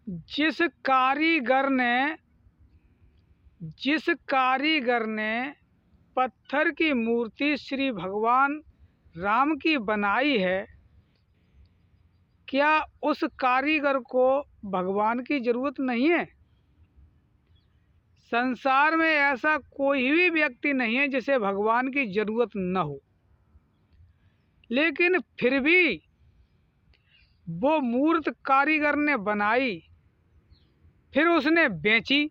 जिस कारीगर ने जिस कारीगर ने पत्थर की मूर्ति श्री भगवान राम की बनाई है, क्या उस कारीगर को भगवान की जरूरत नहीं है? संसार में ऐसा कोई भी व्यक्ति नहीं है जिसे भगवान की जरूरत न हो, लेकिन फिर भी वो मूर्त कारीगर ने बनाई, फिर उसने बेची।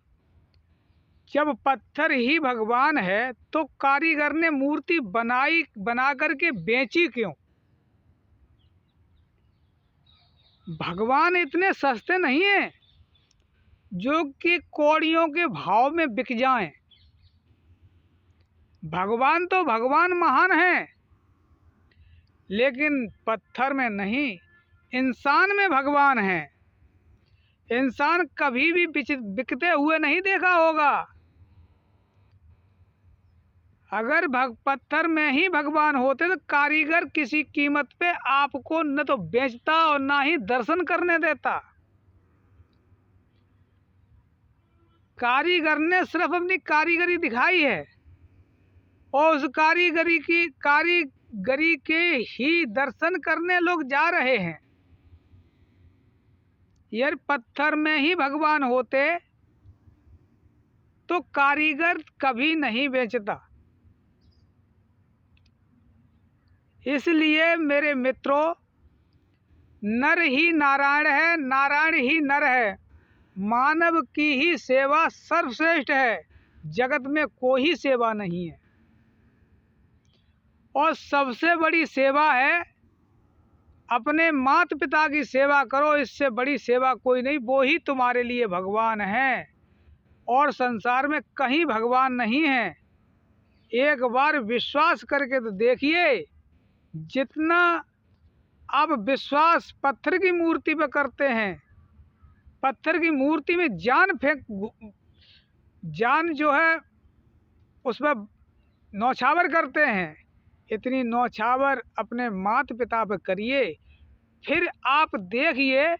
जब पत्थर ही भगवान है तो कारीगर ने मूर्ति बना करके बेची क्यों? भगवान इतने सस्ते नहीं हैं जो कि कौड़ियों के भाव में बिक जाएं। भगवान तो भगवान महान है, लेकिन पत्थर में नहीं, इंसान में भगवान है। इंसान कभी भी बिकते हुए नहीं देखा होगा। अगर पत्थर में ही भगवान होते तो कारीगर किसी कीमत पे आपको न तो बेचता और ना ही दर्शन करने देता। कारीगर ने सिर्फ अपनी कारीगरी दिखाई है और उस कारीगरी के ही दर्शन करने लोग जा रहे हैं। यार, पत्थर में ही भगवान होते तो कारीगर कभी नहीं बेचता। इसलिए मेरे मित्रों, नर ही नारायण है, नारायण ही नर है। मानव की ही सेवा सर्वश्रेष्ठ है, जगत में कोई सेवा नहीं है। और सबसे बड़ी सेवा है अपने माता पिता की सेवा करो, इससे बड़ी सेवा कोई नहीं। वो ही तुम्हारे लिए भगवान है और संसार में कहीं भगवान नहीं है। एक बार विश्वास करके तो देखिए, जितना आप विश्वास पत्थर की मूर्ति पे करते हैं, पत्थर की मूर्ति में जान जो है उसमें नौछावर करते हैं, इतनी नौछावर अपने माता पिता पे करिए। फिर आप देखिए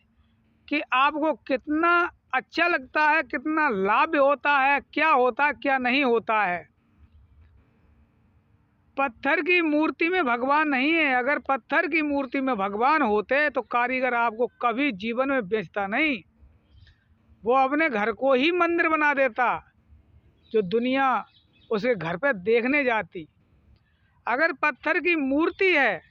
कि आपको कितना अच्छा लगता है, कितना लाभ होता है, क्या होता है क्या नहीं होता है। पत्थर की मूर्ति में भगवान नहीं है। अगर पत्थर की मूर्ति में भगवान होते तो कारीगर आपको कभी जीवन में बेचता नहीं। वो अपने घर को ही मंदिर बना देता, जो दुनिया उसके घर पे देखने जाती। अगर पत्थर की मूर्ति है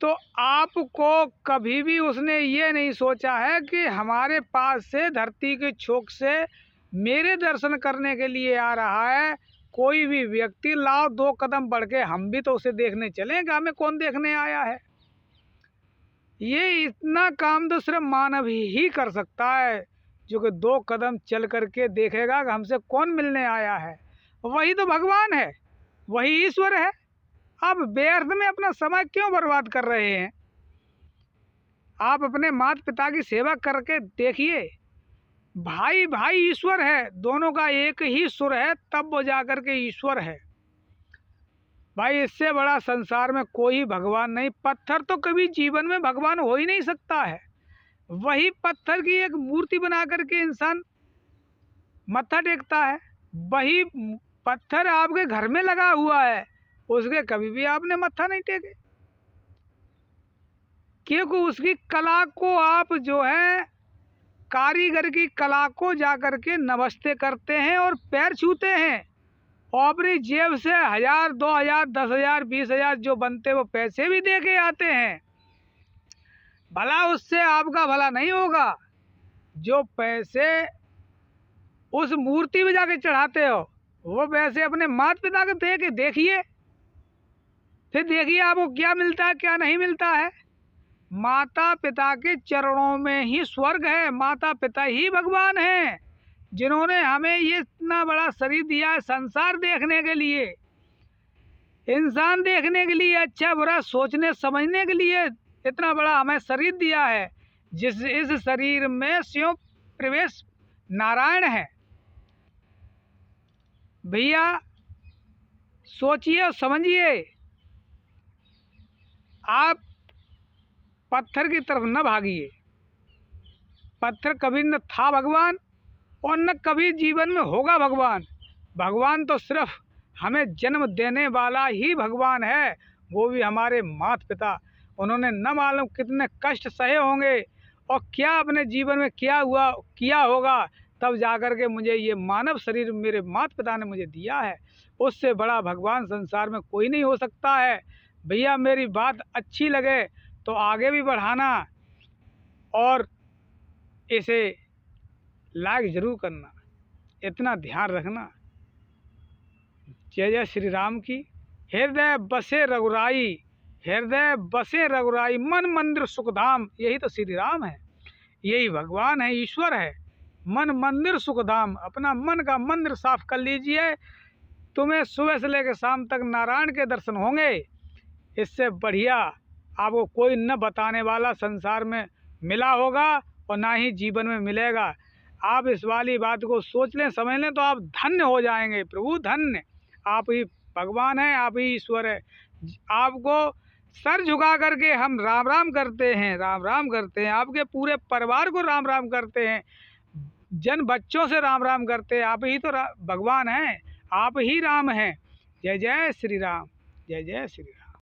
तो आपको कभी भी उसने ये नहीं सोचा है कि हमारे पास से धरती के छोर से मेरे दर्शन करने के लिए आ रहा है कोई भी व्यक्ति, लाओ 2 कदम बढ़ के हम भी तो उसे देखने चलेंगे, हमें कौन देखने आया है। ये इतना काम तो सिर्फ मानव ही कर सकता है, जो कि 2 कदम चल करके देखेगा कि हमसे कौन मिलने आया है। वही तो भगवान है, वही ईश्वर है। आप व्यर्थ में अपना समय क्यों बर्बाद कर रहे हैं? आप अपने माता पिता की सेवा करके देखिए। भाई भाई ईश्वर है, दोनों का एक ही सुर है, तब वो जाकर के ईश्वर है। भाई, इससे बड़ा संसार में कोई भगवान नहीं। पत्थर तो कभी जीवन में भगवान हो ही नहीं सकता है। वही पत्थर की एक मूर्ति बना करके इंसान मत्था टेकता है। वही पत्थर आपके घर में लगा हुआ है, उसके कभी भी आपने मत्था नहीं टेके, क्योंकि उसकी कला को आप जो है, कारीगर की कला को जाकर के नमस्ते करते हैं और पैर छूते हैं और अपनी जेब से 1000, 2000, 10,000, 20,000 जो बनते वो पैसे भी दे के आते हैं। भला उससे आपका भला नहीं होगा? जो पैसे उस मूर्ति में जाके चढ़ाते हो, वो पैसे अपने माता पिता को दे के देखिए, फिर देखिए आपको क्या मिलता है क्या नहीं मिलता है। माता पिता के चरणों में ही स्वर्ग है। माता पिता ही भगवान हैं, जिन्होंने हमें ये इतना बड़ा शरीर दिया है संसार देखने के लिए, इंसान देखने के लिए, अच्छा बुरा सोचने समझने के लिए इतना बड़ा हमें शरीर दिया है। इस शरीर में स्वयं प्रवेश नारायण है। भैया, सोचिए और समझिए। आप पत्थर की तरफ न भागिए। पत्थर कभी न था भगवान और न कभी जीवन में होगा भगवान। भगवान तो सिर्फ हमें जन्म देने वाला ही भगवान है, वो भी हमारे माता पिता। उन्होंने न मालूम कितने कष्ट सहे होंगे और क्या अपने जीवन में किया होगा, तब जाकर के मुझे ये मानव शरीर मेरे माता पिता ने मुझे दिया है। उससे बड़ा भगवान संसार में कोई नहीं हो सकता है। भैया मेरी बात अच्छी लगे तो आगे भी बढ़ाना और इसे लाइक ज़रूर करना, इतना ध्यान रखना। जय जय श्री राम की। हृदय बसे रघुराई, हृदय बसे रघुराई, मन मंदिर सुखधाम। यही तो श्री राम है, यही भगवान है, ईश्वर है। मन मंदिर सुखधाम, अपना मन का मंदिर साफ कर लीजिए, तुम्हें सुबह से लेकर शाम तक नारायण के दर्शन होंगे। इससे बढ़िया आपको कोई न बताने वाला संसार में मिला होगा और ना ही जीवन में मिलेगा। आप इस वाली बात को सोच लें, समझ लें तो आप धन्य हो जाएंगे। प्रभु धन्य, आप ही भगवान हैं, आप ही ईश्वर है। आपको सर झुका करके हम राम राम करते हैं, राम राम करते हैं। आपके पूरे परिवार को राम राम करते हैं, जन बच्चों से राम राम करते हैं। आप ही तो भगवान हैं, आप ही राम हैं। जय जय श्री राम, जय जय श्री राम।